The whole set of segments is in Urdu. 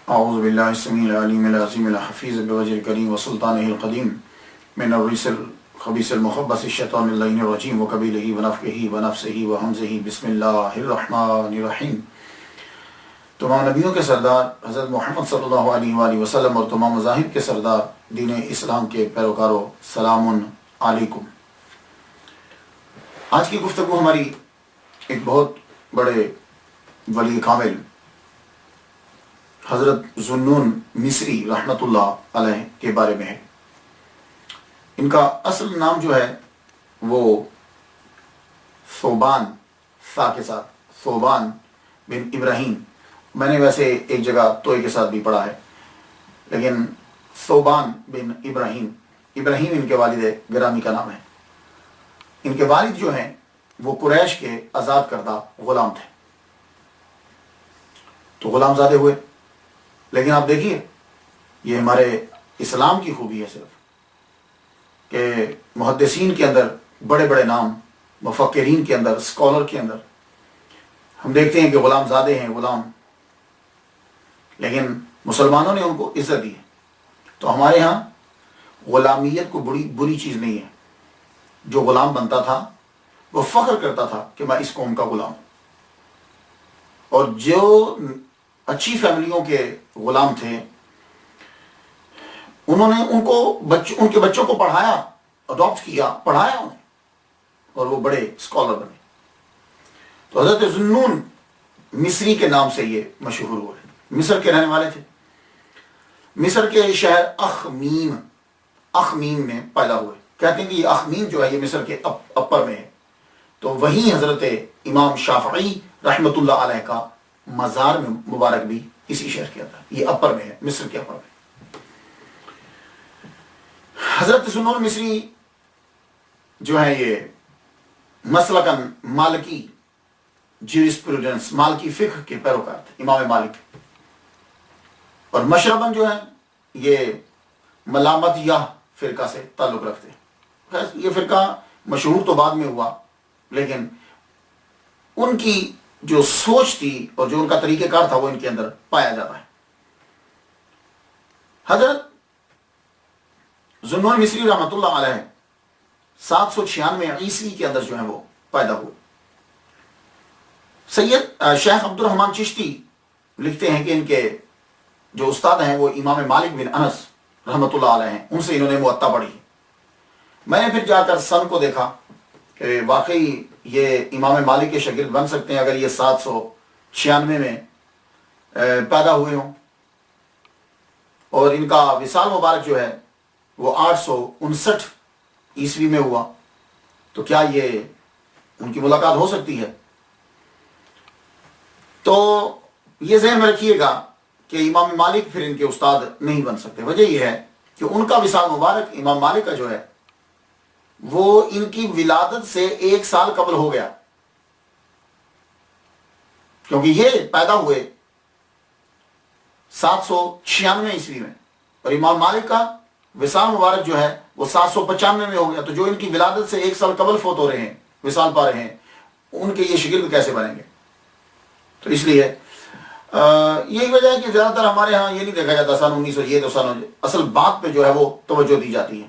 اعوذ باللہ السمیع العلیم العظیم الحفیظ بوجہ الکریم وسلطانہ القدیم من الرجس الخبیث المخبث الشیطان اللعین الرجیم وقبیلہ ونفخہ ونفثہ وہمزہ بسم اللہ الرحمن الرحیم۔ تمام نبیوں کے سردار حضرت محمد صلی اللہ علیہ وآلہ وسلم اور تمام مذاہب کے سردار دین اسلام کے پیروکاروں، سلام علیکم۔ آج کی گفتگو ہماری ایک بہت بڑے ولی کامل حضرت ذوالنون مصری رحمۃ اللہ علیہ کے بارے میں ہے۔ ان کا اصل نام جو ہے وہ ثوبان، سا کے ساتھ ثوبان بن ابراہیم۔ میں نے ویسے ایک جگہ توئے کے ساتھ بھی پڑھا ہے، لیکن ثوبان بن ابراہیم، ابراہیم ان کے والد گرامی کا نام ہے۔ ان کے والد جو ہیں وہ قریش کے آزاد کردہ غلام تھے، تو غلام زادے ہوئے۔ لیکن آپ دیکھیے، یہ ہمارے اسلام کی خوبی ہے صرف کہ محدثین کے اندر بڑے بڑے نام، مفکرین کے اندر، اسکالر کے اندر ہم دیکھتے ہیں کہ غلام زادے ہیں، غلام، لیکن مسلمانوں نے ان کو عزت دی ہے۔ تو ہمارے ہاں غلامیت کو بری چیز نہیں ہے۔ جو غلام بنتا تھا وہ فخر کرتا تھا کہ میں اس قوم کا غلام ہوں، اور جو اچھی فیملیوں کے غلام تھے انہوں نے ان کے بچوں کو پڑھایا، اڈاپٹ کیا، پڑھایا انہیں، اور وہ بڑے اسکالر بنے۔ تو حضرت ذوالنون مصری کے نام سے یہ مشہور ہوئے۔ مصر کے رہنے والے تھے، مصر کے شہر اخمیم میں پیدا ہوئے۔ کہتے ہیں کہ یہ اخمیم جو ہے یہ مصر کے اپر میں ہے، تو وہیں حضرت امام شافعی رحمۃ اللہ علیہ کا مزار میں مبارک بھی اسی شہر کے اندر، یہ اپر میں ہے، مصر کے اپر میں۔ حضرت ذوالنون مصری جو ہے یہ مسلکن مالکی جیورسپروڈنس، مالکی فقہ کے پیروکار تھے، امام مالک، اور مشربن جو ہے یہ ملامت یا فرقہ سے تعلق رکھتے ہیں۔ یہ فرقہ مشہور تو بعد میں ہوا، لیکن ان کی جو سوچ تھی اور جو ان کا طریقہ کار تھا وہ ان کے اندر پایا جاتا ہے۔ حضرت ذوالنون مصری رحمۃ اللہ علیہ 796 عیسوی کے اندر جو ہے وہ پیدا ہوئے۔ سید شیخ عبد الرحمن چشتی لکھتے ہیں کہ ان کے جو استاد ہیں وہ امام مالک بن انس رحمۃ اللہ علیہ ہیں، ان سے انہوں نے موطا پڑھی۔ میں نے پھر جا کر سن کو دیکھا کہ واقعی یہ امام مالک کے شاگرد بن سکتے ہیں اگر یہ 796 میں پیدا ہوئے ہوں، اور ان کا وصال مبارک جو ہے وہ 859 عیسوی میں ہوا، تو کیا یہ ان کی ملاقات ہو سکتی ہے؟ تو یہ ذہن میں رکھیے گا کہ امام مالک پھر ان کے استاد نہیں بن سکتے۔ وجہ یہ ہے کہ ان کا وصال مبارک امام مالک کا جو ہے وہ ان کی ولادت سے 1 سال قبل ہو گیا، کیونکہ یہ پیدا ہوئے 796 عیسوی میں، اور امام مالک کا وصال مبارک جو ہے وہ 795 میں ہو گیا۔ تو جو ان کی ولادت سے 1 سال قبل فوت ہو رہے ہیں، وصال پا رہے ہیں، ان کے یہ شاگرد کیسے بنیں گے؟ تو اس لیے یہی وجہ ہے کہ زیادہ تر ہمارے ہاں یہ نہیں دیکھا جاتا سن 1900 یہ تو سن، اصل بات پہ جو ہے وہ توجہ دی جاتی ہے۔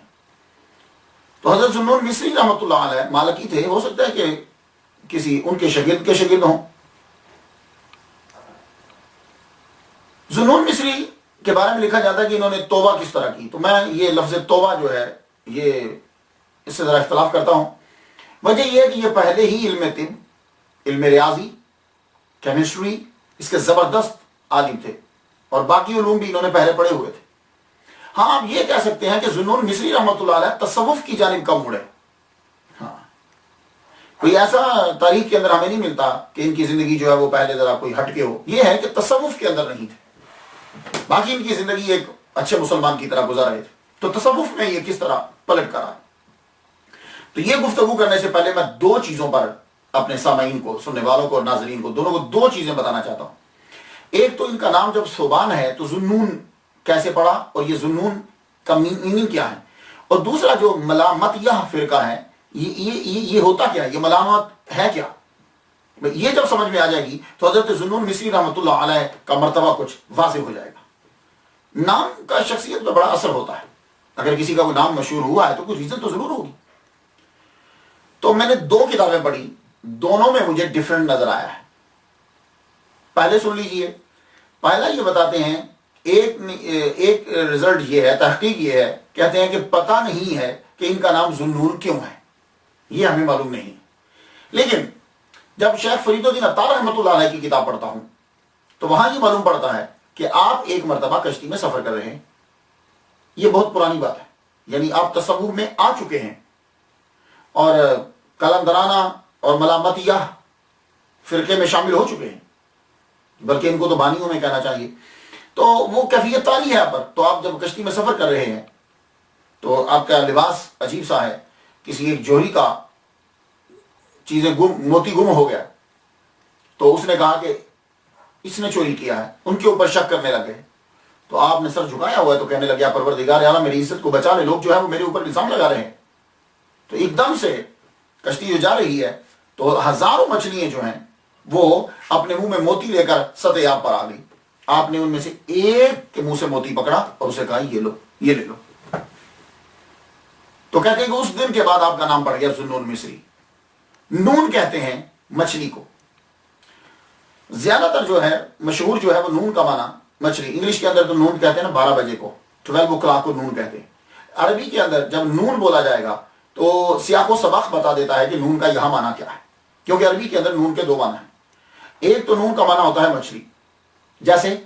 تو حضرت ذوالنون مصری رحمۃ اللہ علیہ مالکی تھے، ہو سکتا ہے کہ کسی ان کے شاگرد ہوں۔ ذوالنون مصری کے بارے میں لکھا جاتا ہے کہ انہوں نے توبہ کس طرح کی، تو میں یہ لفظ توبہ جو ہے یہ اس سے ذرا اختلاف کرتا ہوں۔ وجہ یہ ہے کہ یہ پہلے ہی علم طب، علم ریاضی، کیمسٹری، اس کے زبردست عالم تھے، اور باقی علوم بھی انہوں نے پہلے پڑھے ہوئے تھے۔ ہاں، آپ یہ کہہ سکتے ہیں کہ ذوالنون مصری رحمۃ اللہ علیہ تصوف کی جانب کم مڑے۔ ہاں، کوئی ایسا تاریخ کے اندر ہمیں نہیں ملتا کہ ان کی زندگی جو ہے وہ پہلے ذرا کوئی ہٹ کے ہو، یہ ہے کہ تصوف کے اندر نہیں تھے، باقی ان کی زندگی ایک اچھے مسلمان کی طرح گزار رہے تھے۔ تو تصوف میں یہ کس طرح پلٹ کر آئے؟ تو یہ گفتگو کرنے سے پہلے میں 2 چیزوں پر اپنے سامعین کو، سننے والوں کو اور ناظرین کو، دونوں کو 2 چیزیں بتانا چاہتا ہوں۔ ایک تو ان کا نام جب ثوبان ہے تو ذوالنون کیسے پڑا، اور یہ ذوالنون کا میننگ کیا ہے، اور دوسرا جو ملامتیہ فرقہ ہے یہ ہوتا کیا ہے، یہ ملامت ہے کیا؟ یہ جب سمجھ میں آ جائے گی تو حضرت ذوالنون مصری رحمۃ اللہ علیہ کا مرتبہ کچھ واضح ہو جائے گا۔ نام کا شخصیت میں بڑا اثر ہوتا ہے. اگر کسی کا کوئی نام مشہور ہوا ہے تو کوئی ریزن تو ضرور ہوگی. تو میں نے 2 کتابیں پڑھی, دونوں میں مجھے ڈفرنٹ نظر آیا ہے. پہلے سن لیجئے. پہلا یہ بتاتے ہیں, ایک رزلٹ یہ ہے, تحقیق یہ ہے, کہتے ہیں کہ پتہ نہیں ہے کہ ان کا نام ذوالنون کیوں ہے, یہ ہمیں معلوم نہیں. لیکن جب شیخ فرید الدین عطار رحمۃ اللہ علیہ کی کتاب پڑھتا ہوں تو وہاں یہ معلوم پڑتا ہے کہ آپ ایک مرتبہ کشتی میں سفر کر رہے ہیں. یہ بہت پرانی بات ہے, یعنی آپ تصور میں آ چکے ہیں اور قلندرانہ اور ملامتیہ فرقے میں شامل ہو چکے ہیں, بلکہ ان کو تو بانیوں میں کہنا چاہیے. تو وہ کیفیت تاری ہے آپ پر. تو آپ جب کشتی میں سفر کر رہے ہیں تو آپ کا لباس عجیب سا ہے, کسی ایک جوہری کا چیزیں موتی گم ہو گیا, تو اس نے کہا کہ اس نے چوری کیا ہے. ان کے اوپر شک کرنے لگے. تو آپ نے سر جھکایا ہوا ہے تو کہنے لگے پروردگار اعلیٰ میری عزت کو بچا لے, لوگ جو ہے وہ میرے اوپر الزام لگا رہے ہیں. تو ایک دم سے کشتی جو جا رہی ہے تو ہزاروں مچھلیاں جو ہیں وہ اپنے منہ میں موتی لے کر سطح آب پر آ گئی. آپ نے ان میں سے ایک کے منہ سے موتی پکڑا اور اسے کہا یہ لو, یہ لے لو. تو کہتے ہیں کہ اس دن کے بعد آپ کا نام پڑ گیا ذوالنون مصری. نون کہتے ہیں مچھلی کو. زیادہ تر جو ہے مشہور جو ہے وہ نون کا معنی مچھلی. انگلش کے اندر تو نون کہتے ہیں نا 12 بجے کو, 12 o'clock کو نون کہتے ہیں. عربی کے اندر جب نون بولا جائے گا تو سیاق و سباق بتا دیتا ہے کہ نون کا یہاں معنی کیا ہے, کیونکہ عربی کے اندر نون کے 2 معنی ہیں. ایک تو نون کا معنی ہوتا ہے مچھلی. جیسے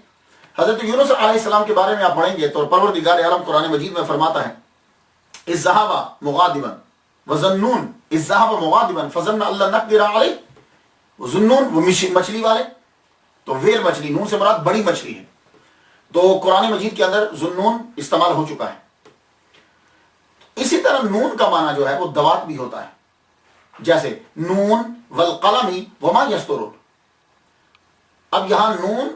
حضرت یونس علیہ السلام کے بارے میں آپ پڑھیں گے تو پروردگار عالم قرآن مجید میں فرماتا ہے اذ ذهب مغاضبا وظنون اذ ذهب مغاضبا فظن ان لن نقدر علیہ. ظنون وہ مچھلی والے, تو ویل مچھلی, نون سے مراد بڑی مچھلی ہے. تو قرآن مجید کے اندر ذوالنون استعمال ہو چکا ہے. اسی طرح نون کا معنی جو ہے وہ دوات بھی ہوتا ہے. جیسے نون والقلم وما یسطرون. اب یہاں نون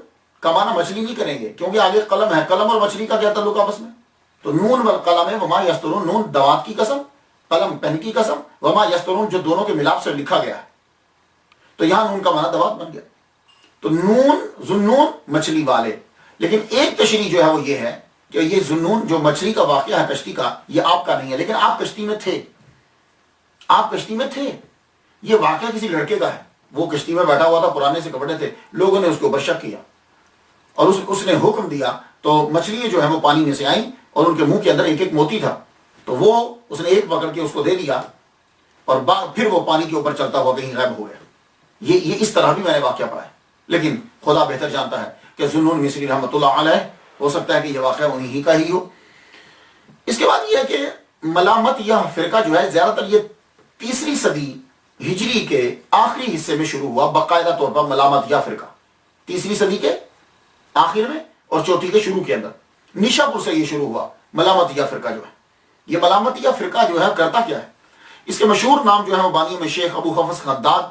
کا معنی مچھلی نہیں کریں گے کیونکہ آگے قلم ہے. قلم اور مچھلی کا کیا تعلق آپس میں؟ تو نون والقلم وما یسطرون, نون دوات کی قسم, قلم پن کی قسم, وما یسطرون جو دونوں کے ملاپ سے لکھا گیا ہے. تو یہاں نون کا معنی دوات بن گیا. تو نون ذوالنون مچھلی والے. لیکن ایک تشریح جو ہے وہ یہ ہے کہ یہ ذوالنون جو مچھلی کا واقعہ ہے کشتی کا, یہ آپ کا نہیں ہے. لیکن آپ کشتی میں تھے, آپ کشتی میں تھے. یہ واقعہ کسی لڑکے کا ہے. وہ کشتی میں بیٹھا ہوا تھا, پرانے سے کپڑے تھے, لوگوں نے اس کو شک کیا اور اس نے حکم دیا. تو مچھلیاں جو ہیں وہ پانی میں سے آئیں اور ان کے منہ کے اندر ایک ایک موتی تھا. تو وہ اس نے ایک پکڑ کے اس کو دے دیا اور پھر وہ پانی کے اوپر چلتا ہوا کہیں غائب ہو گیا. یہ اس طرح بھی میں نے واقعہ پڑھا ہے. لیکن خدا بہتر جانتا ہے کہ ذوالنون مصری رحمۃ اللہ علیہ, ہو سکتا ہے کہ یہ واقعہ انہی کا ہی ہو. اس کے بعد یہ ہے کہ ملامت یا فرقہ جو ہے زیادہ تر یہ 3 صدی ہجری کے آخری حصے میں شروع ہوا باقاعدہ طور پر. ملامت یا فرقہ 3 صدی کے آخر میں اور 4 کے شروع کے اندر نیشا پور سے یہ شروع ہوا. ملامت یا فرقہ جو ہے, یہ ملامت یا فرقہ جو ہے کرتا کیا ہے؟ اس کے مشہور نام جو ہے وہ بانیوں میں شیخ ابو حفص خداد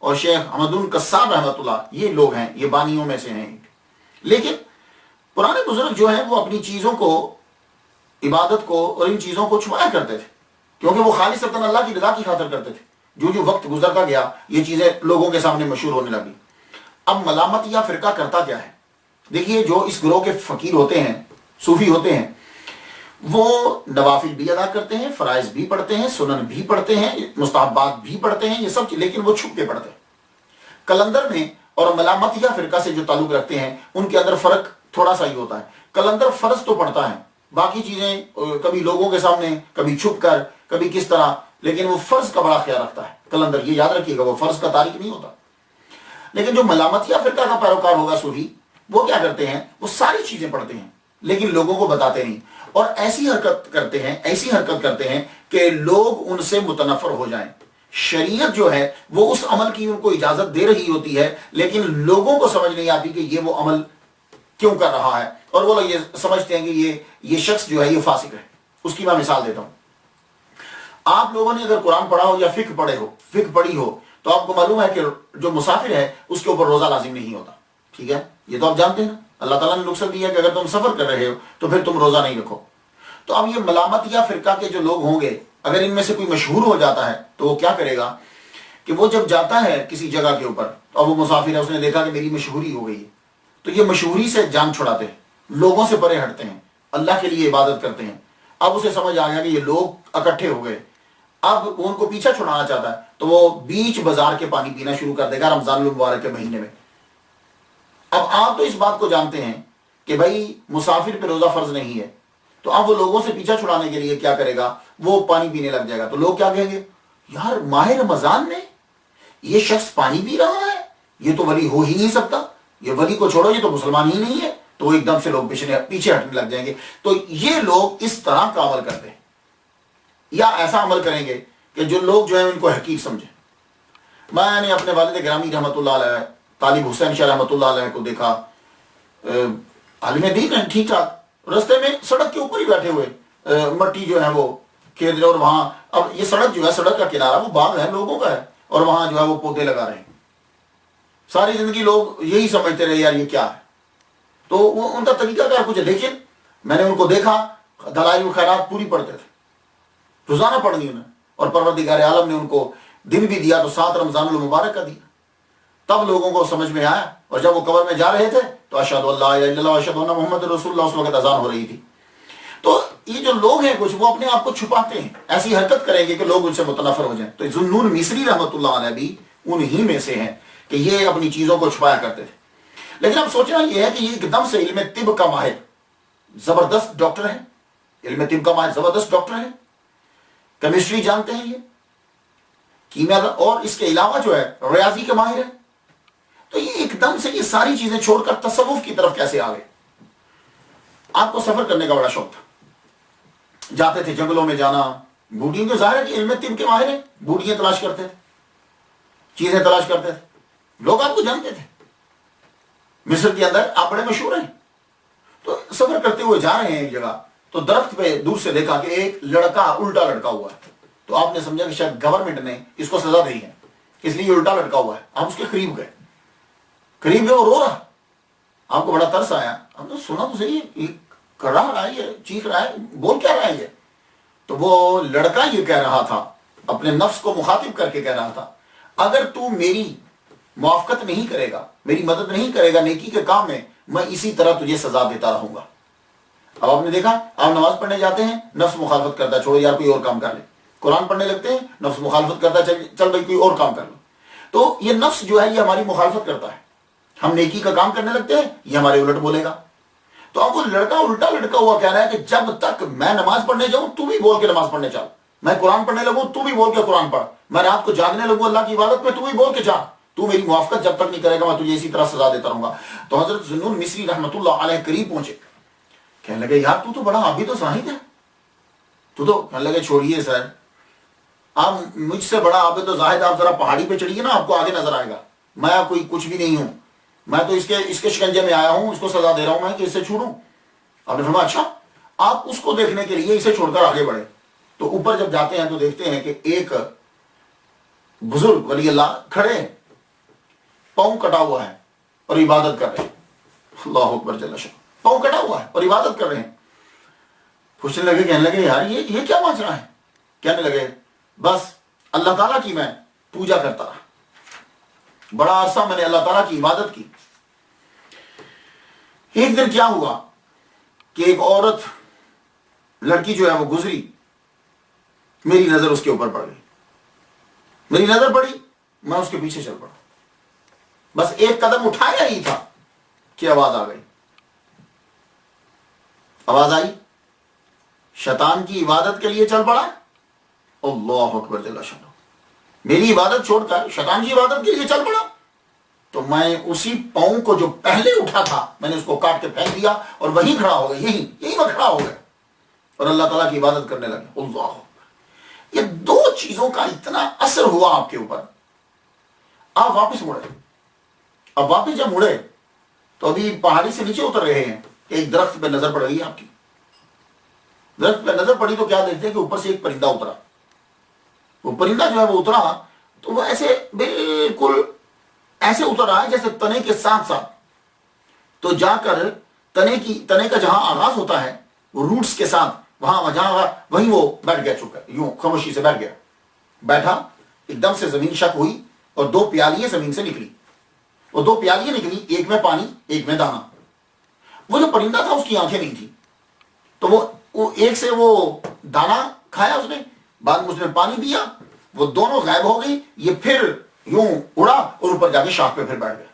اور شیخ حمدون قصاب رحمۃ اللہ, یہ لوگ ہیں, یہ بانیوں میں سے ہیں. لیکن پرانے بزرگ جو ہیں وہ اپنی چیزوں کو, عبادت کو اور ان چیزوں کو چھپایا کرتے تھے کیونکہ وہ خالص اللہ کی رضا کی خاطر کرتے تھے. جو وقت گزرتا گیا یہ چیزیں لوگوں کے سامنے مشہور ہونے لگی. اب ملامت یا فرقہ کرتا کیا ہے؟ دیکھیے, جو اس گروہ کے فقیر ہوتے ہیں, صوفی ہوتے ہیں, وہ نوافل بھی ادا کرتے ہیں, فرائض بھی پڑھتے ہیں, سنن بھی پڑھتے ہیں, مستحبات بھی پڑھتے ہیں, یہ سب, لیکن وہ چھپ کے پڑھتے ہیں. کلندر میں اور ملامت یا فرقہ سے جو تعلق رکھتے ہیں ان کے اندر فرق تھوڑا سا ہی ہوتا ہے. کلندر فرض تو پڑھتا ہے, باقی چیزیں کبھی لوگوں کے سامنے, کبھی چھپ کر, کبھی کس طرح, لیکن وہ فرض کا بڑا خیال رکھتا ہے. کلندر, یہ یاد رکھیے گا, وہ فرض کا تارک نہیں ہوتا. لیکن جو ملامت یا فرقہ کا پیروکار ہوگا صوفی, وہ کیا کرتے ہیں, وہ ساری چیزیں پڑھتے ہیں لیکن لوگوں کو بتاتے نہیں, اور ایسی حرکت کرتے ہیں کہ لوگ ان سے متنفر ہو جائیں. شریعت جو ہے وہ اس عمل کی ان کو اجازت دے رہی ہوتی ہے لیکن لوگوں کو سمجھ نہیں آتی کہ یہ وہ عمل کیوں کر رہا ہے, اور وہ لوگ یہ سمجھتے ہیں کہ یہ شخص جو ہے یہ فاسق ہے. اس کی میں مثال دیتا ہوں. آپ لوگوں نے اگر قرآن پڑھا ہو یا فقہ پڑھی ہو تو آپ کو معلوم ہے کہ جو مسافر ہے اس کے اوپر روزہ لازم نہیں ہوتا. ٹھیک ہے, یہ تو آپ جانتے ہیں نا. اللہ تعالیٰ نے رخصت دی ہے کہ اگر تم سفر کر رہے ہو تو پھر تم روزہ نہیں رکھو. تو اب یہ ملامت یا فرقہ کے جو لوگ ہوں گے, اگر ان میں سے کوئی مشہور ہو جاتا ہے تو وہ کیا کرے گا کہ وہ جب جاتا ہے کسی جگہ کے اوپر, تو اب وہ مسافر ہے, اس نے دیکھا کہ میری مشہوری ہو گئی ہے, تو یہ مشہوری سے جان چھڑاتے ہیں. لوگوں سے پرے ہٹتے ہیں، اللہ کے لیے عبادت کرتے ہیں۔ اب اسے سمجھ آ گیا کہ یہ لوگ اکٹھے ہو گئے، اب وہ ان کو پیچھا چھڑانا چاہتا ہے، تو وہ بیچ بازار کے پانی پینا شروع کر دے گا رمضان المبارک کے مہینے میں۔ اب آپ تو اس بات کو جانتے ہیں کہ بھائی مسافر پہ روزہ فرض نہیں ہے، تو اب وہ لوگوں سے پیچھا چھڑانے کے لیے کیا کرے گا، وہ پانی پینے لگ جائے گا۔ تو لوگ کیا کہیں گے، یار ماہ رمضان میں یہ شخص پانی پی رہا ہے، یہ تو ولی ہو ہی نہیں سکتا، یہ ولی کو چھوڑو، یہ تو مسلمان ہی نہیں ہے۔ تو ایک دم سے لوگ پیچھے ہٹنے لگ جائیں گے۔ تو یہ لوگ اس طرح کا عمل کرتے ہیں، یا ایسا عمل کریں گے کہ جو لوگ جو ہیں ان کو حقیر سمجھیں۔ میں نے اپنے والد گرامی رحمۃ اللہ علیہ طالب حسین شاہ رحمۃ اللہ علیہ کو دیکھا، عالم دین ہے ٹھیک ٹھاک، رستے میں سڑک کے اوپر ہی بیٹھے ہوئے، مٹی جو ہے وہ کھید رہے، اور وہاں اب یہ سڑک جو ہے، سڑک کا کنارہ وہ باغ ہے لوگوں کا ہے، اور وہاں جو ہے وہ پودے لگا رہے ہیں۔ ساری زندگی لوگ یہی سمجھتے رہے یار یہ کیا ہے، تو وہ ان کا طریقہ کار کچھ ہے۔ لیکن میں نے ان کو دیکھا دلائل الخیرات پوری پڑھتے تھے، روزانہ پڑھنی انہیں، اور پروردگار عالم نے ان کو دن بھی دیا تو 7 رمضان المبارک کا دیا۔ تب لوگوں کو سمجھ میں آیا، اور جب وہ قبر میں جا رہے تھے تو اشہد ان لا الہ الا اللہ واشہد ان محمد رسول اللہ، اس وقت اذان ہو رہی تھی۔ تو یہ جو لوگ ہیں کچھ، وہ اپنے آپ کو چھپاتے ہیں، ایسی حرکت کریں گے کہ لوگ ان سے متنفر ہو جائیں۔ تو ذوالنون مصری رحمۃ اللہ علیہ بھی انہی میں سے ہیں کہ یہ اپنی چیزوں کو چھپایا کرتے تھے۔ لیکن اب سوچنا یہ ہے کہ یہ ایک دم سے علم طب کا ماہر، زبردست ڈاکٹر ہے، علم طب کا ماہر زبردست ڈاکٹر ہے، کیمسٹری جانتے ہیں یہ، کیمیا، اور اس کے علاوہ جو ہے ریاضی کے ماہر ہے۔ تو یہ ایک دم سے یہ ساری چیزیں چھوڑ کر تصوف کی طرف کیسے آ گئے؟ آپ کو سفر کرنے کا بڑا شوق تھا، جاتے تھے جنگلوں میں جانا، بوڑھیوں کے ظاہر ہے کہ علم طب کے ماہر ہیں، بوڑھیاں تلاش کرتے تھے، چیزیں تلاش کرتے تھے، لوگ آپ کو جانتے تھے۔ مصر کے اندر آپ بڑے مشہور ہیں۔ تو سفر کرتے ہوئے جا رہے ہیں ایک جگہ، تو درخت پہ دور سے دیکھا کہ ایک لڑکا الٹا لٹکا ہوا ہے۔ تو آپ نے سمجھا کہ شاید گورنمنٹ نے اس کو سزا دی ہے، اس لیے یہ الٹا لٹکا ہوا ہے۔ آپ اس کے قریب گئے اور رو رہا، آپ کو بڑا ترس آیا، ہم نے سنا تو صحیح ہے، کر رہا ہے، یہ چیخ رہا ہے، بول کیا رہا ہے یہ؟ تو وہ لڑکا یہ کہہ رہا تھا، اپنے نفس کو مخاطب کر کے کہہ رہا تھا، اگر تو میری موافقت نہیں کرے گا، میری مدد نہیں کرے گا نیکی کے کام میں اسی طرح تجھے سزا دیتا رہوں گا۔ اب آپ نے دیکھا، آپ نماز پڑھنے جاتے ہیں، نفس مخالفت کرتا ہے، چھوڑو یار کوئی اور کام کر لے۔ قرآن پڑھنے لگتے ہیں، نفس مخالفت کرتا ہے، چل بھائی کوئی اور کام کر لو۔ تو یہ نفس جو ہے یہ ہماری مخالفت کرتا ہے، ہم نیکی کا کام کرنے لگتے ہیں، یہ ہمارے الٹ بولے گا۔ تو اب وہ لڑکا الٹا لٹکا ہوا کہہ رہا ہے کہ جب تک میں نماز پڑھنے جاؤں تو بھی بول کے نماز پڑھنے چل، میں قرآن پڑھنے لگوں تو بھی بول کے قرآن پڑھ، میں رات کو جاگنے لگوں اللہ کی عبادت میں تو بھی بول کے جا، تو میری موافقت جب تک نہیں کرے گا میں تجھے اسی طرح سزا دیتا رہوں گا۔ تو حضرت ذوالنون مصری رحمۃ اللہ علیہ قریب پہنچے، کہنے لگے یار تو بڑا عابد و زاہد ہے، تو کہنے لگے چھوڑیے سر، آپ مجھ سے بڑا عابد و زاہد، آپ ذرا پہاڑی پہ چڑھیے نا، آپ کو آگے نظر آئے گا، میں کوئی کچھ بھی نہیں ہوں، میں تو اس کے شکنجے میں آیا ہوں، اس کو سزا دے رہا ہوں میں کہ اس سے چھوڑوں۔ آپ نے فرمایا اچھا، آپ اس کو دیکھنے کے لیے اسے چھوڑ کر آگے بڑھے۔ تو اوپر جب جاتے ہیں تو دیکھتے ہیں کہ ایک بزرگ ولی اللہ کھڑے ہیں، پاؤں کٹا ہوا ہے اور عبادت کر رہے ہیں، اللہ اکبر جل شانہ، پاؤں کٹا ہوا ہے اور عبادت کر رہے ہیں۔ پوچھنے لگے، کہنے لگے یار یہ کیا ماجرا ہے؟ کہنے لگے بس اللہ تعالیٰ کی میں پوجا کرتا رہا، بڑا عرصہ میں نے اللہ تعالیٰ کی عبادت کی۔ ایک دن کیا ہوا کہ ایک عورت لڑکی جو ہے وہ گزری، میری نظر اس کے اوپر پڑ گئی، میری نظر پڑی، میں اس کے پیچھے چل پڑا، بس ایک قدم اٹھایا ہی تھا کہ آواز آ گئی۔ آواز آئی، شیطان کی عبادت کے لیے چل پڑا، اللہ اکبر جل شانہ، میری عبادت چھوڑ کر شیطان کی عبادت کے لیے چل پڑا۔ تو میں اسی پاؤں کو جو پہلے اٹھا تھا میں نے اس کو کاٹ کے پھینک دیا اور وہیں کھڑا ہو گیا، یہی میں کھڑا ہو گیا اور اللہ تعالیٰ کی عبادت کرنے لگے۔ اللہ، یہ دو چیزوں کا اتنا اثر ہوا آپ کے اوپر، آپ واپس مڑے۔ اب واپس جب مڑے تو ابھی پہاڑی سے نیچے اتر رہے ہیں، ایک درخت پہ نظر پڑ رہی ہے آپ کی، درخت پہ نظر پڑی تو کیا دیکھتے ہیں کہ اوپر سے ایک پرندہ اترا۔ وہ پرندہ جو ہے وہ اترا تو وہ ایسے بالکل ایسے اتر رہا ہے جیسے تنے کے ساتھ ساتھ، تو جا کر تنے کا جہاں آغاز ہوتا ہے وہ روٹس کے ساتھ وہیں وہ بیٹھ گیا، چکا یوں خاموشی سے بیٹھ گیا، بیٹھا، ایک دم سے زمین شک ہوئی اور 2 پیالیاں زمین سے نکلی، وہ 2 پیالیاں نکلی، ایک میں پانی ایک میں دانا۔ وہ جو پرندہ تھا اس کی آنکھیں نہیں تھی، تو وہ ایک سے وہ دانا کھایا اس نے، بعد میں اس نے پانی پیا، وہ دونوں غائب ہو گئی، یہ پھر یوں اڑا اور اوپر جا کے شاخ پہ پھر بیٹھ گیا۔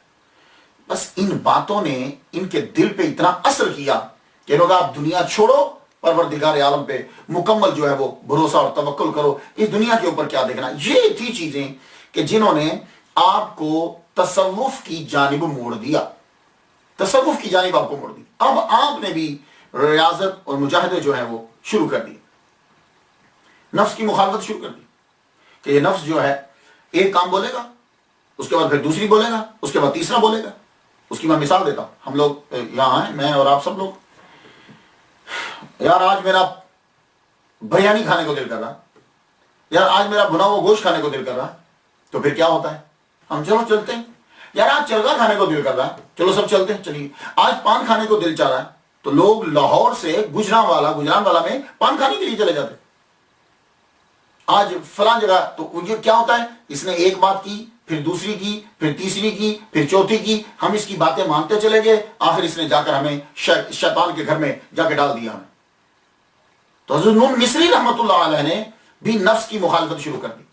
بس ان باتوں نے ان کے دل پہ اتنا اثر کیا کہ لوگ آپ دنیا چھوڑو، پروردگار عالم پہ مکمل جو ہے وہ بھروسہ اور توکل کرو، اس دنیا کے اوپر کیا دیکھنا۔ یہ تھی چیزیں کہ جنہوں نے آپ کو تصوف کی جانب موڑ دیا، تصوف کی جانب آپ کو موڑ دی۔ اب آپ نے بھی ریاضت اور مجاہدے جو ہیں وہ شروع کر دی، نفس کی مخالفت شروع کر دی کہ یہ نفس جو ہے ایک کام بولے گا، اس کے بعد پھر دوسری بولے گا، اس کے بعد تیسرا بولے گا۔ اس کی میں مثال دیتا ہوں، ہم لوگ یہاں ہیں، میں اور آپ سب لوگ، یار آج میرا بریانی کھانے کو دل کر رہا، یار آج میرا بنا ہوا گوشت کھانے کو دل کر رہا، تو پھر کیا ہوتا ہے؟ ہم چلو چلتے ہیں۔ یار آج چرگا کھانے کو دل کر رہا ہے، چلو سب چلتے ہیں، چلیے۔ آج پان کھانے کو دل چاہ رہا ہے، تو لوگ لاہور سے گجران والا میں پان کھانے کے لیے چلے جاتے۔ آج فلاں جگہ، تو یہ کیا ہوتا ہے؟ اس نے ایک بات کی، پھر دوسری کی، پھر تیسری کی، پھر چوتھی کی، ہم اس کی باتیں مانتے چلے گئے، آخر اس نے جا کر ہمیں شیطان کے گھر میں جا کے ڈال دیا ہمیں۔ تو حضرت نون مصری رحمۃ اللہ علیہ نے بھی نفس کی مخالفت شروع کر دی۔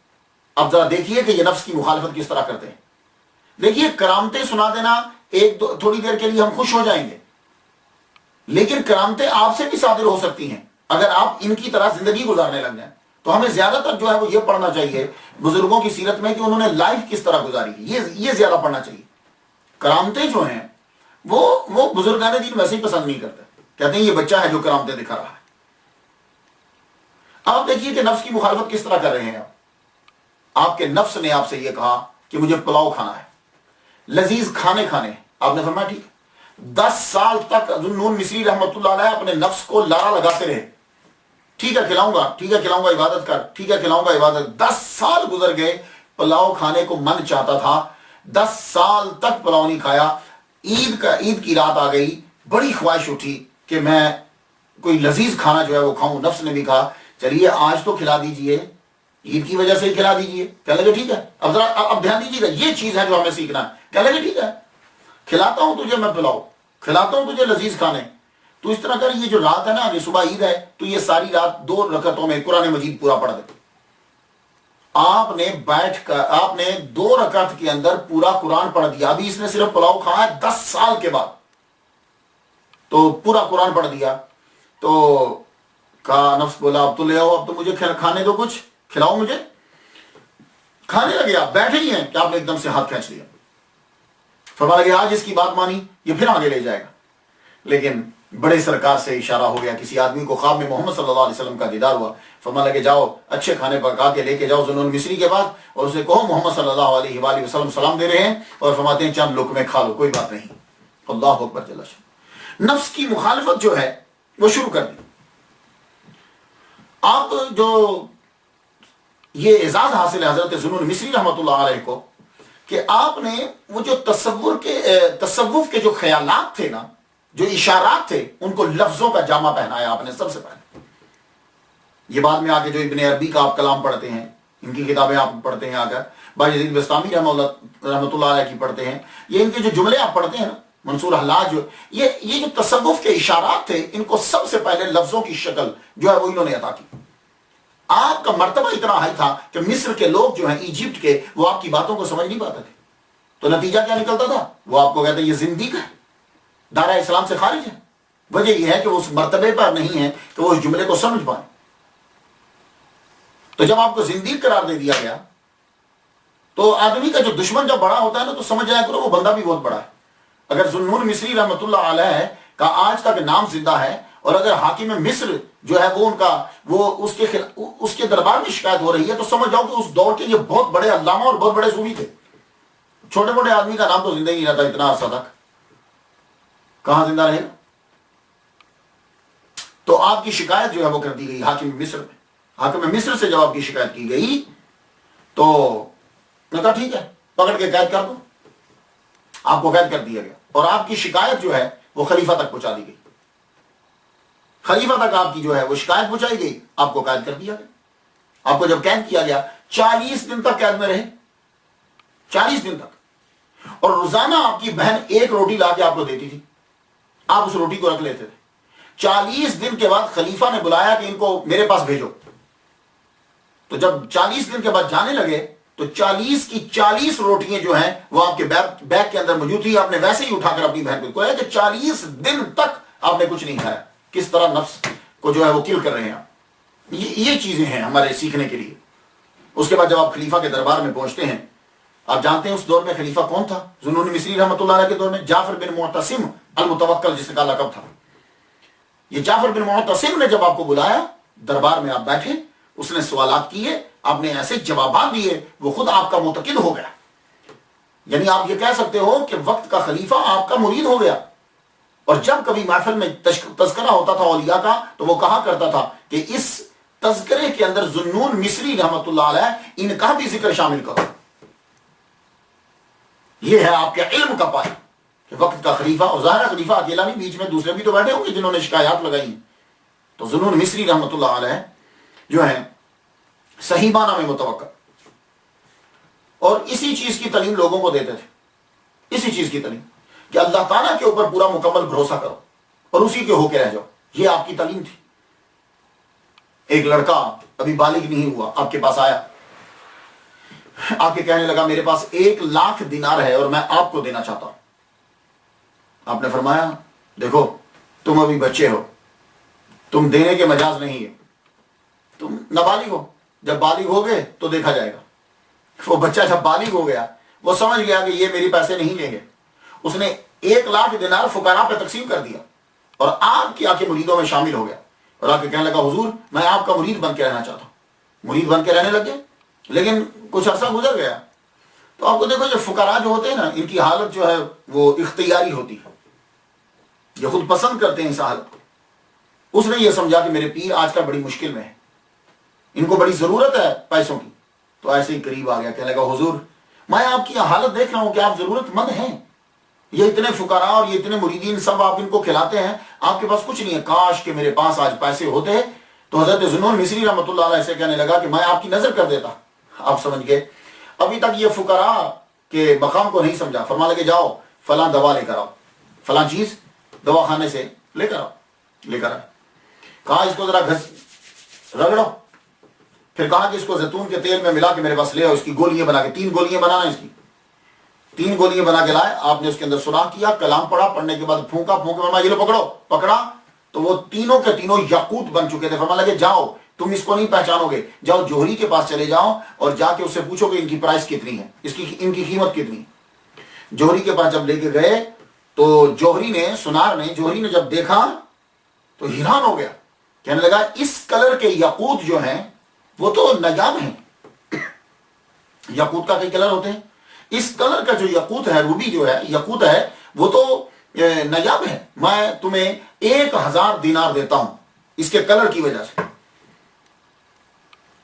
اب ذرا دیکھیے کہ یہ نفس کی مخالفت کس طرح کرتے ہیں۔ دیکھیے، کرامتیں سنا دینا، تھوڑی دیر کے لیے ہم خوش ہو جائیں گے، لیکن کرامتیں آپ سے بھی صادر ہو سکتی ہیں اگر آپ ان کی طرح زندگی گزارنے لگ جائیں۔ تو ہمیں زیادہ تر جو ہے وہ یہ پڑھنا چاہیے بزرگوں کی سیرت میں کہ انہوں نے لائف کس طرح گزاری، یہ زیادہ پڑھنا چاہیے۔ کرامتیں جو ہیں وہ بزرگان دین ویسے ہی پسند نہیں کرتے، کہتے ہیں یہ بچہ ہے جو کرامتیں دکھا رہا ہے۔ آپ دیکھیے کہ نفس کی مخالفت کس طرح کر رہے ہیں۔ آپ کے نفس نے آپ سے یہ کہا کہ مجھے پلاؤ کھانا ہے، لذیذ کھانے کھانے، آپ نے فرمایا ٹھیک۔ 10 سال تک نون مصری رحمۃ اللہ علیہ اپنے نفس کو لارا لگاتے رہے، ٹھیک ہے کھلاؤں گا، ٹھیک ہے کھلاؤں گا، عبادت کر، ٹھیک ہے کھلاؤں گا، عبادت۔ 10 سال گزر گئے، پلاؤ کھانے کو من چاہتا تھا، 10 سال تک پلاؤ نہیں کھایا۔ عید کی رات آ گئی، بڑی خواہش اٹھی کہ میں کوئی لذیذ کھانا جو ہے وہ کھاؤں۔ نفس نے بھی کہا چلیے آج تو کھلا دیجئے، عید کی وجہ سے ہی کھلا دیجئے۔ کہنے لگے ٹھیک ہے، اب دھیان دیجیے گا، یہ چیز ہے جو ہمیں سیکھنا ہے۔ کہنے لگے ٹھیک ہے، کھلاتا ہوں تجھے میں پلاؤ، کھلاتا ہوں تجھے لذیذ کھانے، تو اس طرح کر، یہ جو رات ہے نا، یہ صبح عید ہے، تو یہ ساری رات 2 رکعتوں میں قرآن مجید پورا پڑھ دے۔ آپ نے بیٹھ کر، آپ نے 2 رکعت کے اندر پورا قرآن پڑھ دیا۔ ابھی اس نے صرف پلاؤ کھایا 10 سال کے بعد، تو پورا قرآن پڑھ دیا۔ تو کہا، نفس بولا اب تو لے آؤ، اب تو مجھے کھانے دو، کچھ کھلاؤ مجھے۔ کھانے لگے، آپ بیٹھے ہی ہیں کہ آپ نے ایک دم سے ہاتھ کھینچ لیا۔ فرمایا لگے آج اس کی بات مانی، یہ پھر آگے لے جائے گا۔ لیکن بڑے سرکار سے اشارہ ہو گیا، کسی آدمی کو خواب میں محمد صلی اللہ علیہ وسلم کا دیدار ہوا۔ فرمایا لگے جاؤ اچھے کھانے پکا کے لے کے جاؤ ذو مصری کے پاس، اور اسے کہو محمد صلی اللہ علیہ وآلہ وسلم سلام دے رہے ہیں اور فرماتے ہیں چند لقمے کھا لو، کوئی بات نہیں۔ اللہ اکبر جل شانہ۔ نفس کی مخالفت جو ہے وہ شروع کر دی۔ آپ جو یہ اعزاز حاصل ہے حضرت ذو مصری رحمۃ اللہ علیہ کو کہ آپ نے وہ جو تصوف کے جو خیالات تھے نا، جو اشارات تھے، ان کو لفظوں کا جامع پہنایا آپ نے سب سے پہلے۔ یہ بعد میں آگے جو ابن عربی کا آپ کلام پڑھتے ہیں، ان کی کتابیں آپ پڑھتے ہیں، آگر باجید بستامی رحمۃ اللہ علیہ کی پڑھتے ہیں، یہ ان کے جو جملے آپ پڑھتے ہیں نا، منصور حلاج، یہ جو تصوف کے اشارات تھے، ان کو سب سے پہلے لفظوں کی شکل جو ہے وہ انہوں نے عطا کی۔ آپ کا مرتبہ اتنا ہائی تھا کہ مصر کے لوگ جو ہیں، ایجپٹ کے، وہ آپ کی باتوں کو سمجھ نہیں پاتے تھے۔ تو نتیجہ کیا نکلتا تھا؟ وہ آپ کو کہتے ہیں یہ زندیق ہے، دائرہ اسلام سے خارج ہے۔ وجہ یہ ہے کہ وہ اس مرتبے پر نہیں ہے کہ وہ اس جملے کو سمجھ پائیں۔ تو جب آپ کو زندیق قرار دے دیا گیا، تو آدمی کا جو دشمن جب بڑا ہوتا ہے نا، تو سمجھ جایا کرو وہ بندہ بھی بہت بڑا ہے۔ اگر ذو مصری رحمۃ اللہ علیہ کا آج تک نام زندہ ہے، اور اگر حاکم مصر جو ہے وہ ان کا اس کے دربار میں شکایت ہو رہی ہے، تو سمجھ جاؤ کہ اس دور کے یہ بہت بڑے علامہ اور بہت بڑے صوفی تھے۔ چھوٹے موٹے آدمی کا نام تو زندہ ہی نہیں رہتا اتنا عرصہ تک، کہاں زندہ رہے گا؟ تو آپ کی شکایت جو ہے وہ کر دی گئی حاکم مصر میں۔ حاکم مصر سے جب آپ کی شکایت کی گئی تو نے کہا ٹھیک ہے، پکڑ کے قید کر دو۔ آپ کو قید کر دیا گیا، اور آپ کی شکایت جو ہے وہ خلیفہ تک پہنچا دی گئی۔ خلیفہ تک آپ کی جو ہے وہ شکایت پہنچائی گئی، آپ کو قید کر دیا گیا۔ آپ کو جب قید کیا گیا، 40 دن تک قید میں رہے، 40 دن تک۔ اور روزانہ آپ کی بہن 1 روٹی لا کے آپ کو دیتی تھی، آپ اس روٹی کو رکھ لیتے تھے. 40 دن کے بعد خلیفہ نے بلایا کہ ان کو میرے پاس بھیجو. تو جب 40 دن کے بعد جانے لگے تو 40 کی 40 روٹیاں جو ہیں وہ آپ کے بیگ کے اندر موجود تھی. آپ نے ویسے ہی اٹھا کر اپنی بہن کو کہا کہ 40 دن تک آپ نے کچھ نہیں کھایا. کس طرح نفس کو جو ہے وہ کل کر رہے ہیں. یہ چیزیں ہیں ہمارے سیکھنے کے لیے. اس کے بعد جب آپ خلیفہ کے دربار میں پہنچتے ہیں, آپ جانتے ہیں اس دور میں خلیفہ کون تھا؟ ذوالنون مصری رحمۃ اللہ علیہ کے دور میں جعفر بن معتصم المتوکل جس کا لقب تھا. یہ جعفر بن معتصم نے جب آپ کو بلایا, دربار میں آپ بیٹھے, اس نے سوالات کیے, آپ نے ایسے جوابات دیے, وہ خود آپ کا معتقد ہو گیا. یعنی آپ یہ کہہ سکتے ہو کہ وقت کا خلیفہ آپ کا مرید ہو گیا. اور جب کبھی محفل میں تذکرہ ہوتا تھا اولیاء کا تو وہ کہا کرتا تھا کہ اس تذکرے کے اندر ذوالنون مصری رحمۃ اللہ علیہ ان کا بھی ذکر شامل کرو. یہ ہے آپ کے علم کا پائے کہ وقت کا خلیفہ, اور ظاہر خلیفہ اکیلا نہیں, بیچ میں دوسرے بھی تو بیٹھے ہوں گے جنہوں نے شکایات لگائی ہیں. تو ذوالنون مصری رحمۃ اللہ علیہ جو ہے صحیح معنی میں متوکل, اور اسی چیز کی تعلیم لوگوں کو دیتے تھے. اسی چیز کی تعلیم کہ اللہ تعالیٰ کے اوپر پورا مکمل بھروسہ کرو اور اسی کے ہو کے رہ جاؤ. یہ آپ کی تعلیم تھی. ایک لڑکا ابھی بالغ نہیں ہوا آپ کے پاس آیا, آ کے کہنے لگا میرے پاس 1,00,000 دینار ہے اور میں آپ کو دینا چاہتا ہوں. آپ نے فرمایا دیکھو تم ابھی بچے ہو, تم دینے کے مجاز نہیں ہے, تم نابالغ ہو, جب بالغ ہو گئے تو دیکھا جائے گا. وہ بچہ جب بالغ ہو گیا وہ سمجھ گیا کہ یہ میری پیسے نہیں لیں گے. اس نے 1,00,000 دینار فقراء پہ تقسیم کر دیا اور آپ کے آ کے مریدوں میں شامل ہو گیا, اور آ کے کہنے لگا حضور میں آپ کا مرید بن کے رہنا چاہتا ہوں. مرید بن کے رہنے لگ گئے. لیکن کچھ عرصہ گزر گیا تو آپ کو دیکھو جو فقراء جو ہوتے ہیں نا, ان کی حالت جو ہے وہ اختیاری ہوتی ہے, یہ خود پسند کرتے ہیں اس حالت کو. اس نے یہ سمجھا کہ میرے پیر آج کل بڑی مشکل میں ہے, ان کو بڑی ضرورت ہے پیسوں کی. تو ایسے ہی قریب آ گیا, کہنے لگا حضور میں آپ کی حالت دیکھ رہا ہوں کہ آپ ضرورت مند ہیں. یہ اتنے فقراء اور یہ اتنے مریدین سب آپ ان کو کھلاتے ہیں, آپ کے پاس کچھ نہیں ہے. کاش کہ میرے پاس آج پیسے ہوتے. تو حضرت ذوالنون مصری رحمۃ اللہ علیہ سے کہنے لگا کہ میں آپ کی نظر کر دیتا. آپ سمجھ گئے ابھی تک یہ فقراء کے مقام کو نہیں سمجھا. فرما لگے جاؤ فلاں دوا لے کر آؤ, فلاں چیز دوا خانے سے لے کر آؤ. لے کر آئے, کہا اس کو ذرا رگڑو. پھر کہا کہ اس کو زیتون کے تیل میں ملا کے میرے پاس لے آؤ, اس کی گولیاں بنا کے, 3 گولیاں بنانا, اس کی 3 گولیاں بنا کے لائے. آپ نے اس کے اندر سوراخ کیا, کلام پڑھا, پڑھنے کے بعد پھونکا, فرمایا یہ لو پکڑو. پکڑا تو وہ تینوں کے تینوں یاقوت بن چکے تھے. فرما لگے جاؤ تم اس کو نہیں پہچانو گے, جاؤ جوہری کے پاس چلے جاؤ اور جا کے اس سے پوچھو کہ ان کی پرائس کتنی ہے, ان کی قیمت کتنی. جوہری کے پاس جب لے کے گئے تو جوہری نے جب دیکھا تو حیران ہو گیا. کہنے لگا اس کلر کے یاقوت جو ہیں وہ تو نایاب ہیں. یاقوت کا کئی کلر ہوتے ہیں, اس کلر کا جو یاقوت ہے, روبی جو ہے یاقوت ہے, وہ تو نایاب ہے. میں تمہیں 1,000 دینار دیتا ہوں اس کے کلر کی وجہ سے.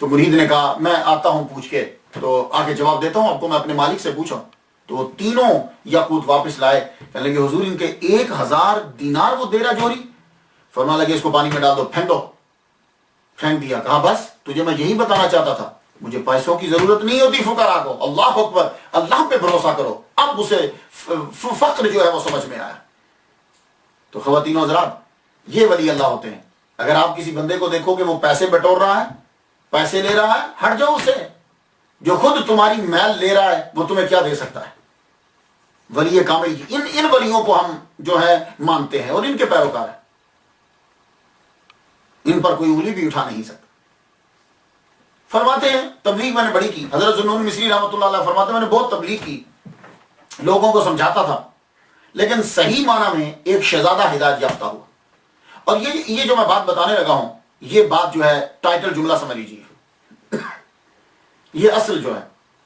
تو مرید نے کہا میں آتا ہوں پوچھ کے, تو آگے جواب دیتا ہوں آپ کو, میں اپنے مالک سے پوچھا. تو وہ تینوں یاقوت واپس لائے. کہنے لگے حضور ان کے 1,000 دینار وہ دے رہا جوہری. فرما لگے اس کو پانی میں ڈال دو, پھینک دو. پھینک دیا. کہا بس تجھے میں یہی بتانا چاہتا تھا, مجھے پیسوں کی ضرورت نہیں ہوتی فقراء کو. اللہ اکبر, اللہ پہ بھروسہ کرو. اب اسے فقر جو ہے وہ سمجھ میں آیا. تو خواتین و حضرات, یہ ولی اللہ ہوتے ہیں. اگر آپ کسی بندے کو دیکھو کہ وہ پیسے بٹور رہا ہے, پیسے لے رہا ہے, ہٹ جاؤ اسے. جو خود تمہاری میل لے رہا ہے وہ تمہیں کیا دے سکتا ہے؟ ولی کامل. ان ولیوں کو ہم جو ہے مانتے ہیں اور ان کے پیروکار ہیں. ان پر کوئی انگلی بھی اٹھا نہیں سکتا. فرماتے ہیں تبلیغ میں نے بڑی کی. حضرت ذوالنون مصری رحمۃ اللہ علیہ فرماتے ہیں میں نے بہت تبلیغ کی, لوگوں کو سمجھاتا تھا, لیکن صحیح معنی میں ایک شہزادہ ہدایت یافتہ ہوا. اور یہ جو میں بات بتانے لگا ہوں, یہ بات جو ہے ٹائٹل جملہ سمجھ لیجیے. یہ اصل جو ہے,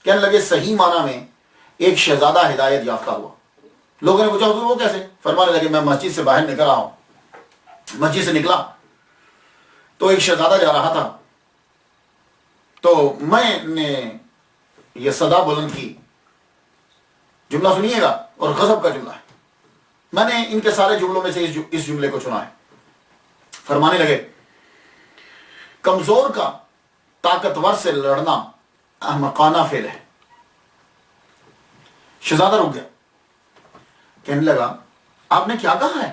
کہنے لگے صحیح معنی میں ایک شہزادہ ہدایت یافتہ ہوا. لوگوں نے پوچھا حضور وہ کیسے؟ فرمانے لگے میں مسجد سے باہر نکل رہا ہوں, مسجد سے نکلا تو ایک شہزادہ جا رہا تھا. تو میں نے یہ صدا بلند کی, جملہ سنیے گا, اور غضب کا جملہ ہے. میں نے ان کے سارے جملوں میں سے اس جملے کو چنا ہے. فرمانے لگے کمزور کا طاقتور سے لڑنا احمقانہ فعل ہے. شہزادہ رک گیا, کہنے لگا آپ نے کیا کہا ہے؟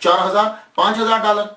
4,000, $5,000,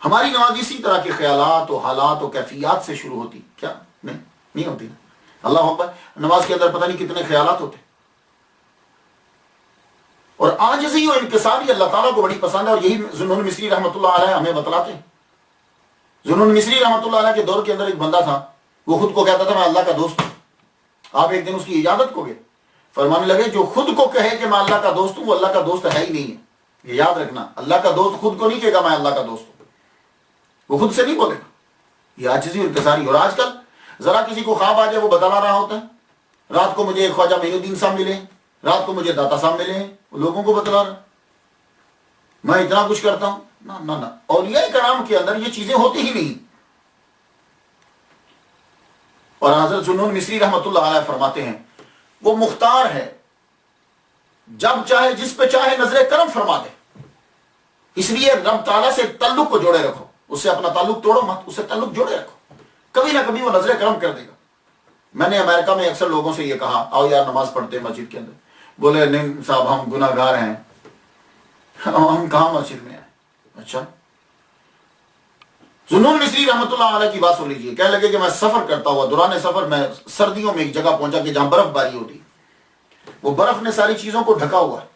ہماری نماز اسی طرح کے خیالات و حالات و کیفیات سے شروع ہوتی کیا؟ نہیں ہوتی نا. اللہ اکبر. نماز کے اندر پتہ نہیں کتنے خیالات ہوتے. اور عاجزی و انکساری اللہ تعالیٰ کو بڑی پسند ہے، اور یہی ذوالنون مصری رحمۃ اللہ علیہ ہمیں بتلاتے ہیں. ذوالنون مصری رحمۃ اللہ علیہ کے دور کے اندر ایک بندہ تھا، وہ خود کو کہتا تھا میں اللہ کا دوست ہوں. آپ ایک دن اس کی اجازت کو گئے، فرمانے لگے جو خود کو کہے کہ میں اللہ کا دوست ہوں وہ اللہ کا دوست ہے ہی نہیں ہے. یہ یاد رکھنا، اللہ کا دوست خود کو نہیں کہے گا میں اللہ کا دوست ہوں، وہ خود سے نہیں بولے گا. یہ عاجزی اور انکساری. اور آج کل ذرا کسی کو خواب آ جائے وہ بتانا رہا ہوتا ہے، رات کو مجھے خواجہ معین الدین صاحب ملے، رات کو مجھے داتا صاحب ملے ہیں، لوگوں کو بتلا رہا میں اتنا کچھ کرتا ہوں. نہ نہ نہ، اولیاء کرام کے اندر یہ چیزیں ہوتی ہی نہیں. اور حضرت ذوالنون مصری رحمۃ اللہ علیہ فرماتے ہیں وہ مختار ہے، جب چاہے جس پہ چاہے نظر کرم فرما دے. اس لیے رب تعالیٰ سے تعلق کو جوڑے رکھو، اس سے اپنا تعلق توڑو مت، اس سے تعلق جوڑے رکھو، کبھی نہ کبھی وہ نظر کرم کر دے گا. میں نے امریکہ میں اکثر لوگوں سے یہ کہا آؤ یار نماز پڑھتے ہیں مسجد کے اندر. بولے نہیں صاحب ہم گناہ گار ہیں، ہم کہاں مسجد میں ہیں. اچھا. ذوالنون مصری رحمۃ اللہ علیہ کی بات سن لیجیے. کہنے لگے کہ میں سفر کرتا ہوا، دوران سفر میں سردیوں میں ایک جگہ پہنچا کہ جہاں برف باری ہوتی، وہ برف نے ساری چیزوں کو ڈھکا ہوا ہے.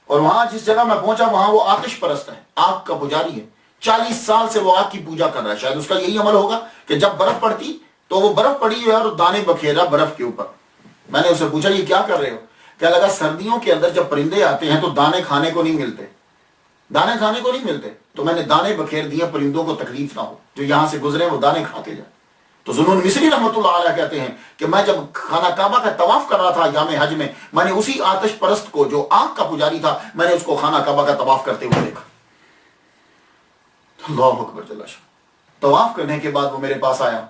اور وہاں جس جگہ میں پہنچا وہاں وہ آتش پرست ہے، آگ کا پجاری ہے. 40 سال سے وہ آگ کی پوجا کر رہا ہے. شاید اس کا یہی عمل ہوگا کہ جب برف پڑتی تو وہ برف پڑی ہوئی ہے اور دانے بکھیرا برف کے اوپر. میں نے اسے پوچھا یہ کیا کر رہے ہو؟ کہنے لگا سردیوں کے اندر جب پرندے آتے ہیں تو دانے کھانے کو نہیں ملتے، دانے کھانے کو نہیں ملتے، تو میں نے دانے بکھیر دیے پرندوں کو تکلیف نہ ہو، جو یہاں سے گزرے وہ دانے کھا کے جائیں. تو ذوالنون مصری رحمۃ اللہ علیہ کہتے ہیں کہ میں جب خانہ کعبہ کا طواف کر رہا تھا ایام حج میں نے اسی آتش پرست کو جو آگ کا پجاری تھا میں نے اس کو خانہ کعبہ کا طواف کرتے ہوئے دیکھا. اللہ اکبر جل شانہ. طواف کرنے کے بعد وہ میرے پاس آیا،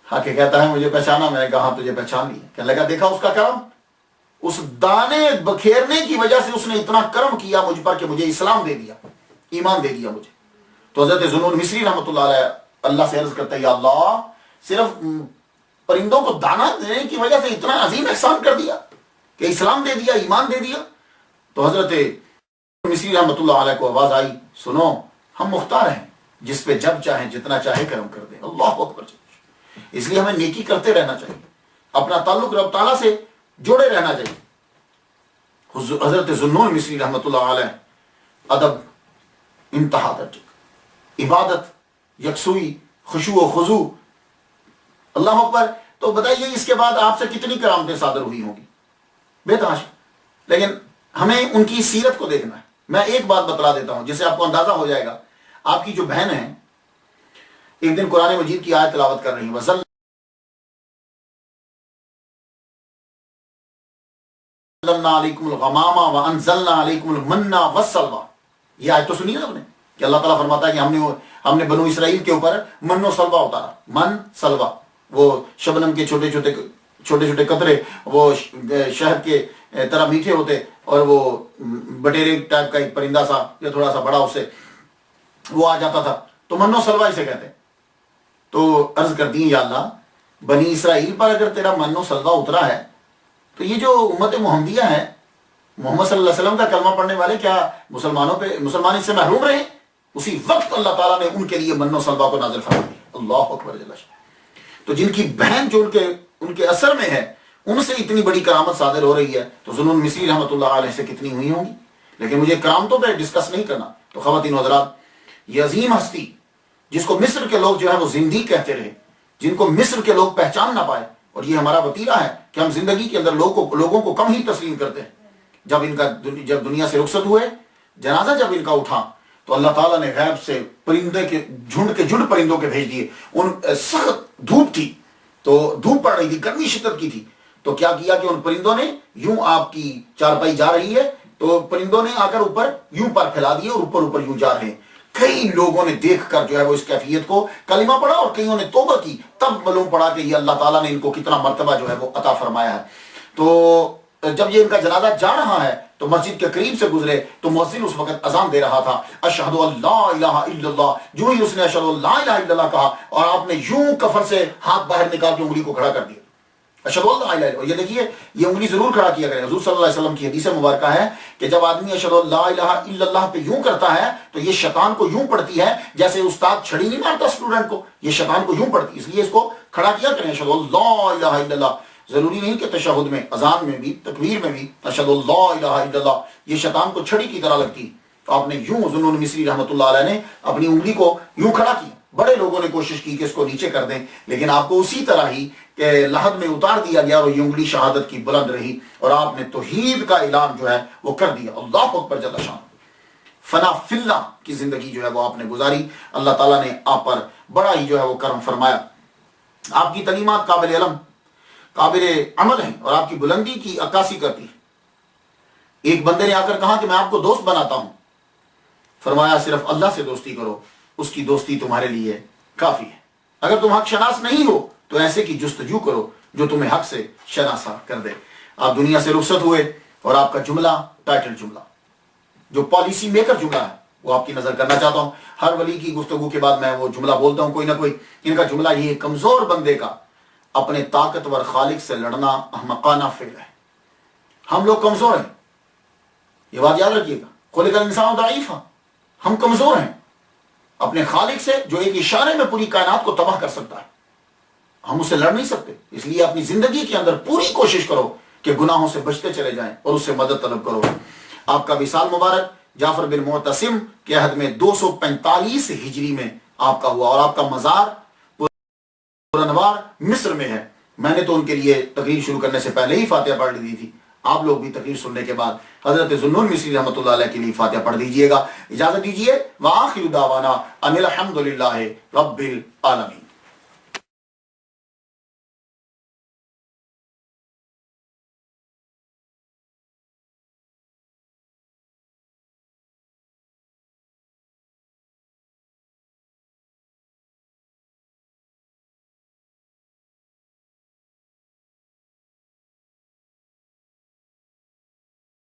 آ کے کہتا ہے مجھے پہچانا؟ میں نے کہا ہاں تجھے پہچان لیا. کہنے لگا دیکھا اس کا کرم، اس دانے بکھیرنے کی وجہ سے اس نے اتنا کرم کیا مجھ پر کہ مجھے اسلام دے دیا، ایمان دے دیا مجھے. تو حضرت ذوالنون مصری رحمۃ اللہ علیہ اللہ سے عرض کرتا ہے یا اللہ صرف پرندوں کو دانا دینے کی وجہ سے اتنا عظیم احسان کر دیا کہ اسلام دے دیا، ایمان دے دیا. تو حضرت مصری رحمۃ اللہ علیہ کو آواز آئی سنو ہم مختار ہیں، جس پہ جب چاہیں جتنا چاہے کرم کر دیں. اللہ اکبر. اس لیے ہمیں نیکی کرتے رہنا چاہیے، اپنا تعلق رب تعالیٰ سے جوڑے رہنا چاہیے. حضرت ذوالنون مصری رحمۃ اللہ علیہ ادب انتہا درجے، عبادت، یکسوئی، خشوع و خضوع. اللہ اکبر. تو بتائیے اس کے بعد آپ سے کتنی کرامتیں صادر ہوئی ہوں گی بے تحاشا. لیکن ہمیں ان کی سیرت کو دیکھنا ہے. میں ایک بات بتلا دیتا ہوں جس سے آپ کو اندازہ ہو جائے گا. آپ کی جو بہن ہے ایک دن قرآن مجید کی آیت تلاوت کر رہی ہیں وَظَلَّلْنَا عَلَيْكُمُ الْغَمَامَ وَأَنزَلْنَا عَلَيْكُمُ الْمَنَّ وَالسَّلْوَىٰ. یہ آیت تو سنی نا آپ نے کہ اللہ تعالیٰ فرماتا ہے کہ ہم نے بنو اسرائیل کے اوپر من و سلوہ اتارا. من سلوہ وہ شبنم کے چھوٹے چھوٹے قطرے، وہ شہد کے طرح میٹھے ہوتے، اور وہ بٹیرے ٹائپ کا ایک پرندہ سا یا تھوڑا سا بڑا اس سے وہ آ جاتا تھا، تو من و سلوہ اسے کہتے ہیں. تو عرض کرتی ہیں یا اللہ بنی اسرائیل پر اگر تیرا من و سلوہ اترا ہے تو یہ جو امت محمدیہ ہے، محمد صلی اللہ علیہ وسلم کا کلمہ پڑھنے والے، کیا مسلمان اس سے محروم رہے؟ اسی وقت اللہ تعالیٰ نے ان کے لیے من و سلوہ کو نازل فرما دیا. اللہ اکبر جل شانہ. تو جن کی بہن جو ان کے اثر میں ہے ان سے اتنی بڑی کرامت صادر ہو رہی ہے تو ذوالنون مصری رحمۃ اللہ علیہ سے کتنی ہوئی ہوں گی. لیکن مجھے کرامتوں پہ ڈسکس نہیں کرنا. تو خواتین و حضرات، یہ عظیم ہستی جس کو مصر کے لوگ جو ہے وہ زندگی کہتے رہے، جن کو مصر کے لوگ پہچان نہ پائے، اور یہ ہمارا وتیرہ ہے کہ ہم زندگی کے اندر لوگوں کو کم ہی تسلیم کرتے ہیں. جب دنیا سے رخصت ہوئے، جنازہ جب ان کا اٹھا تو اللہ تعالیٰ نے غیب سے پرندے کے جھنڈ پرندوں کے بھیج دیے. ان سخت دھوپ تھی، تو دھوپ پڑ رہی تھی، گرمی شدت کی تھی. تو کیا کیا کہ ان پرندوں نے یوں، آپ کی چارپائی جا رہی ہے تو پرندوں نے آ کر اوپر یوں پر پھیلا دیے اور اوپر یوں جا رہے ہیں. کئی لوگوں نے دیکھ کر جو ہے وہ اس کیفیت کو کلمہ پڑھا، اور کئیوں نے توبہ کی. تب معلوم پڑا کہ یہ اللہ تعالیٰ نے ان کو کتنا مرتبہ جو ہے وہ عطا فرمایا ہے. تو جب یہ ان کا جنازہ جا رہا ہے تو مسجد کے قریب سے گزرے تو مؤذن اس وقت اذان دے رہا تھا، اشہد ان لا الہ الا اللہ. جو ہی اس نے اشہد ان لا الہ الا اللہ کہا اور آپ نے یوں کفن سے ہاتھ باہر نکال کے انگلی کو کھڑا کر دیا. اشہد اللہ الہ الا، اور یہ دیکھیے یہ انگلی ضرور کھڑا کیا کرے. حضور صلی اللہ علیہ وسلم کی حدیث مبارکہ ہے کہ جب آدمی اشہد اللہ الہ الا اللہ پہ یوں کرتا ہے تو یہ شیطان کو یوں پڑتی ہے جیسے استاد چھڑی نہیں مارتا اسٹوڈنٹ کو، یہ شیطان کو یوں پڑتی، اس لیے اس کو کھڑا کیا کریں اشہد اللہ الہ الا اللہ. ضروری نہیں کہ تشہد میں، اذان میں بھی، تکبیر میں بھی اشہد اللہ الہ الا اللہ، یہ شیطان کو چھڑی کی طرح لگتی. تو آپ نے یوں، ذوالنون مصری رحمۃ اللہ علیہ نے اپنی انگلی کو یوں کھڑا کیا. بڑے لوگوں نے کوشش کی کہ اس کو نیچے کر دیں، لیکن آپ کو اسی طرح ہی کہ لحد میں اتار دیا گیا اور یہ انگلی شہادت کی بلند رہی اور آپ نے توحید کا اعلان جو ہے وہ کر دیا. اللہ اکبر جل شان. فنا فی اللہ کی زندگی جو ہے وہ آپ نے گزاری. اللہ تعالیٰ نے آپ پر بڑا ہی جو ہے وہ کرم فرمایا. آپ کی تعلیمات قابل علم، قابل عمل ہیں اور آپ کی بلندی کی عکاسی کرتی. ایک بندے نے آ کر کہا کہ میں آپ کو دوست بناتا ہوں. فرمایا صرف اللہ سے دوستی کرو، اس کی دوستی تمہارے لیے کافی ہے. اگر تم حق شناس نہیں ہو تو ایسے کی جستجو کرو جو تمہیں حق سے شناسا کر دے. آپ دنیا سے رخصت ہوئے اور آپ کا جملہ، ٹائٹل جملہ، جو پالیسی میکر جملہ ہے وہ آپ کی نظر کرنا چاہتا ہوں. ہر ولی کی گفتگو کے بعد میں وہ جملہ بولتا ہوں کوئی نہ کوئی. ان کا جملہ یہ کمزور بندے کا اپنے طاقتور خالق سے لڑنا احمقانہ فعل ہے. ہم لوگ کمزور ہیں، یہ بات یاد رکھیے گا. خلق الانسان ضعیفا، ہم کمزور ہیں اپنے خالق سے جو ایک اشارے میں پوری کائنات کو تباہ کر سکتا ہے. ہم اسے لڑ نہیں سکتے. اس لیے اپنی زندگی کے اندر پوری کوشش کرو کہ گناہوں سے بچتے چلے جائیں اور اس سے مدد طلب کرو. آپ کا وصال مبارک جعفر بن معتصم کے عہد میں 245 ہجری میں آپ کا ہوا اور آپ کا مزار پورانوار مصر میں ہے. میں نے تو ان کے لیے تقریر شروع کرنے سے پہلے ہی فاتحہ پڑھ دی تھی. آپ لوگ بھی تقریر سننے کے بعد حضرت ذوالنون مصری رحمۃ اللہ علیہ کے لیے فاتحہ پڑھ دیجئے گا. اجازت دیجئے. وآخر دعوانا ان الحمد للہ رب العالمین.